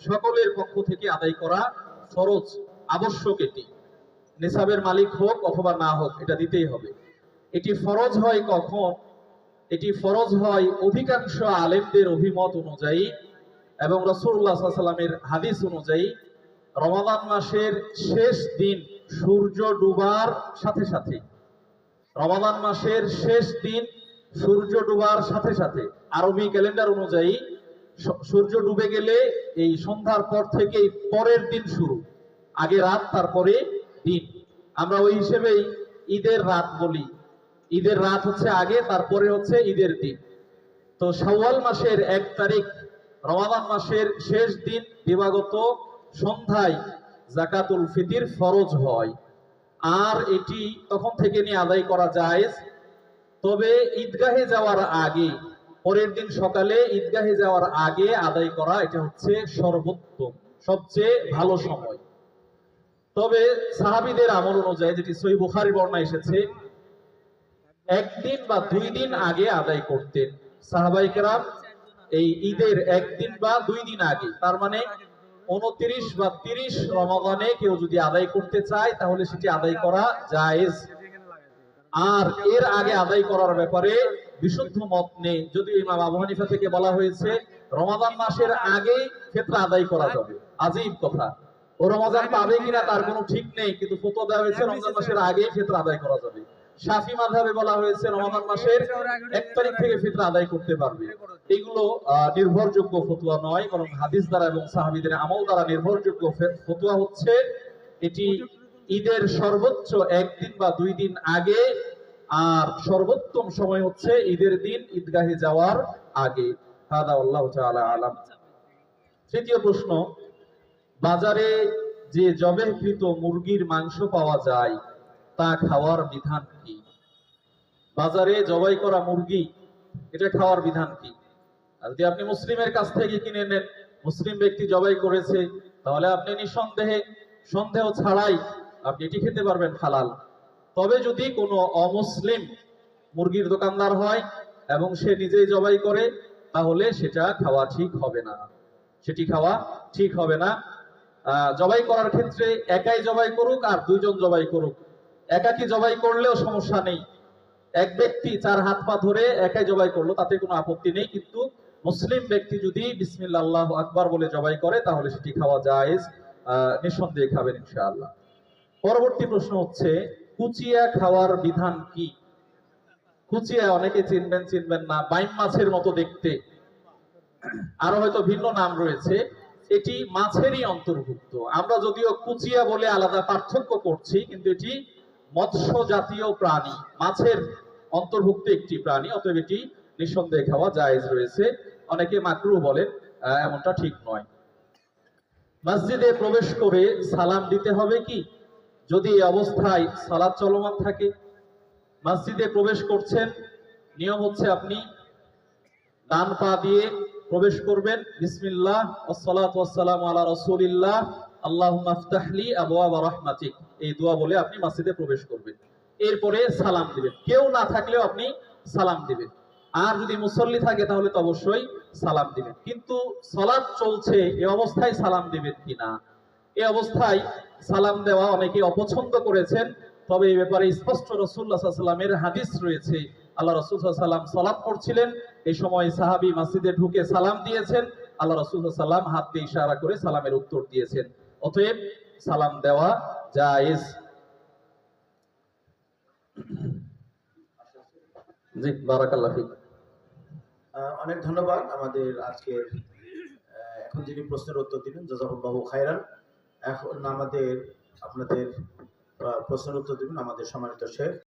সকলের পক্ষ থেকে আদায় করা ফরজ, আবশ্যক। এটি নিসাবের মালিক হোক অথবা না হোক, এটা দিতেই হবে। এটি ফরজ হয় কখন? এটি ফরজ হয় অধিকাংশ আলেমদের অভিমত অনুযায়ী এবং রাসূলুল্লাহ সাল্লাল্লাহু আলাইহি ওয়াসাল্লামের হাদিস অনুযায়ী রমাদান মাসের শেষ দিন সূর্য ডুবার সাথে সাথে। রমাদান মাসের শেষ দিন সূর্য ডুবার সাথে সাথে আরবি ক্যালেন্ডার অনুযায়ী সূর্য ডুবে গেলে এই সন্ধ্যার পর থেকে পরের দিন শুরু। আগে রাত, তারপরে দিন। আমরা ওই হিসেবেই ঈদের রাত বলি। ঈদের রাত হচ্ছে আগে, তারপরে হচ্ছে ঈদের দিন। তো শাওয়াল মাসের 1 তারিখ রমাদান মাসের শেষ দিন দিবাগত সন্ধ্যায় যাকাতুল ফিতর ফরজ হয়, আর এটি তখন থেকে নিয়ে আদায় করা জায়েজ। তবে ঈদগাহে যাওয়ার আগে, পরের দিন সকালে ঈদগাহে যাওয়ার আগে আদায় করা, এটা হচ্ছে সর্বোত্তম, সবচেয়ে ভালো সময়। তবে সাহাবীদের আমল অনুযায়ী, যেটি সহিহ বুখারীর বর্ণনা এসেছে, 1 দিন বা 2 দিন আগে আদায় করতেন সাহাবায়ে কেরাম। এই ঈদের 1 দিন বা 2 দিন আগে, তার মানে 29 বা 30 রমাদানে কেউ যদি আদায় করতে চায় তাহলে সেটি আদায় করা জায়েজ। আর এর আগে আদায় করার ব্যাপারে বিশুদ্ধ মত নেই, যদিও ইমাম আবু হানিফা থেকে বলা হয়েছে রমাদান মাসের আগে ফিতরা আদায় করা যাবে। আজীব কথা, ও রমাদান পাবে কিনা তার কোনো ঠিক নেই, কিন্তু ফতোয়া দেওয়া হয়েছে রমজান মাসের আগেই ফিতরা আদায় করা যাবে। শাফি মাযহাবে বলা হয়েছে রমাদান মাসের 1 তারিখ থেকে ফিতরা আদায় করতে পারবে। এগুলো নির্ভরযোগ্য ফতোয়া নয়, বরং হাদিস দ্বারা এবং সাহাবীদের আমল দ্বারা নির্ভরযোগ্য ফতোয়া হচ্ছে এটি ঈদের সর্বোচ্চ 1 দিন বা 2 দিন আগে, আর সর্বোত্তম সময় হচ্ছে ঈদের দিন ঈদগাহে যাওয়ার আগে। হাদা আল্লাহু তাআলা আলাম। তৃতীয় প্রশ্ন, বাজারে যে জবেহকৃত মুরগির মাংস পাওয়া যায় তা খাওয়ার বিধান কি? বাজারে জবাই করা মুরগি, এটা খাওয়ার বিধান কি? যদি আপনি মুসলিমের কাছ থেকে কিনে নেন, মুসলিম ব্যক্তি জবাই করেছে, তাহলে আপনি নিঃসন্দেহে, সন্দেহ ছাড়াই আপনি এটি খেতে পারবেন, হালাল। তবে যদি কোনো অমুসলিম মুরগির দোকানদার হয় এবং সে নিজেই জবাই করে, তাহলে সেটা খাওয়া ঠিক হবে না, সেটি খাওয়া ঠিক হবে না। জবাই করার ক্ষেত্রে একাই জবাই করুক আর 2 জন জবাই করুক, একাকি জবাই করলেও সমস্যা নেই। এক ব্যক্তি 4 হাত পা ধরে একাই জবাই করলো, তাতে কোনো আপত্তি নেই। কিন্তু মুসলিম ব্যক্তি যদি বিসমিল্লাহ আল্লাহু আকবার বলে জবাই করে তাহলে সেটি খাওয়া জায়েজ, নিঃসন্দেহে খাবেন ইনশাআল্লাহ। পরবর্তী প্রশ্ন হচ্ছে, কুচিয়া খাওয়ার বিধান কি? কুচিয়া অনেকে চিনবেন, চিনবেন না, বাইম মাছের মতো দেখতে, আরো হয়তো ভিন্ন নাম রয়েছে। এটি মাছেরই অন্তর্ভুক্ত। আমরা যদিও কুচিয়া বলে আলাদা পার্থক্য করছি, কিন্তু এটি মৎস্য জাতীয় প্রাণী, মাছের অন্তর্ভুক্ত একটি প্রাণী, অতএব এটি নিঃসন্দেহে খাওয়া জায়েজ রয়েছে। অনেকে মাকরুহ বলেন, এমনটা ঠিক নয়। মসজিদে প্রবেশ করে সালাম দিতে হবে কি যদি এই অবস্থায় সালাত চলমান থাকে? মসজিদে প্রবেশ করছেন, নিয়ম হচ্ছে আপনি ডান পা দিয়ে প্রবেশ করবেন, বিসমিল্লাহ ওয়াসসালাতু ওয়াসসালামু আলা রাসূলিল্লাহ আল্লাহুম্মা ইফতাহলি আবওয়াবা রাহমাতিক, এই দোয়া বলে আপনি মসজিদে প্রবেশ করবেন। এরপরে সালাম দিবেন, কেউ না থাকলেও আপনি সালাম দিবেন। আর যদি মুসল্লি থাকে তাহলে তো অবশ্যই সালাম দিবেন। কিন্তু সালাত চলছে, এই অবস্থায় সালাম দিবেন কিনা? এই অবস্থায় সালাম দেওয়া অনেকে অপছন্দ করেছেন, তবে এই ব্যাপারে স্পষ্ট রাসূলুল্লাহ সাল্লাল্লাহু আলাইহি ওয়াসাল্লামের হাদিস রয়েছে। আল্লাহ রাসূল সাল্লাল্লাহু আলাইহি ওয়াসাল্লাম সালাত করছিলেন, এই সময় সাহাবী মসজিদে ঢুকে সালাম দিয়েছেন, আল্লাহ রাসূল সাল্লাল্লাহু আলাইহি ওয়াসাল্লাম হাত দিয়ে ইশারা করে সালামের উত্তর দিয়েছেন। অতএব সালাম দেওয়া জায়েজ। জি, বারাকাল্লাহু ফিক। অনেক ধন্যবাদ আমাদের আজকের এখন যিনি প্রশ্নের উত্তর দিলেন, জাযাকুল্লাহু খায়রান। এখন আপনাদের প্রশ্নের উত্তর দিবেন আমাদের সম্মানিত শেখ।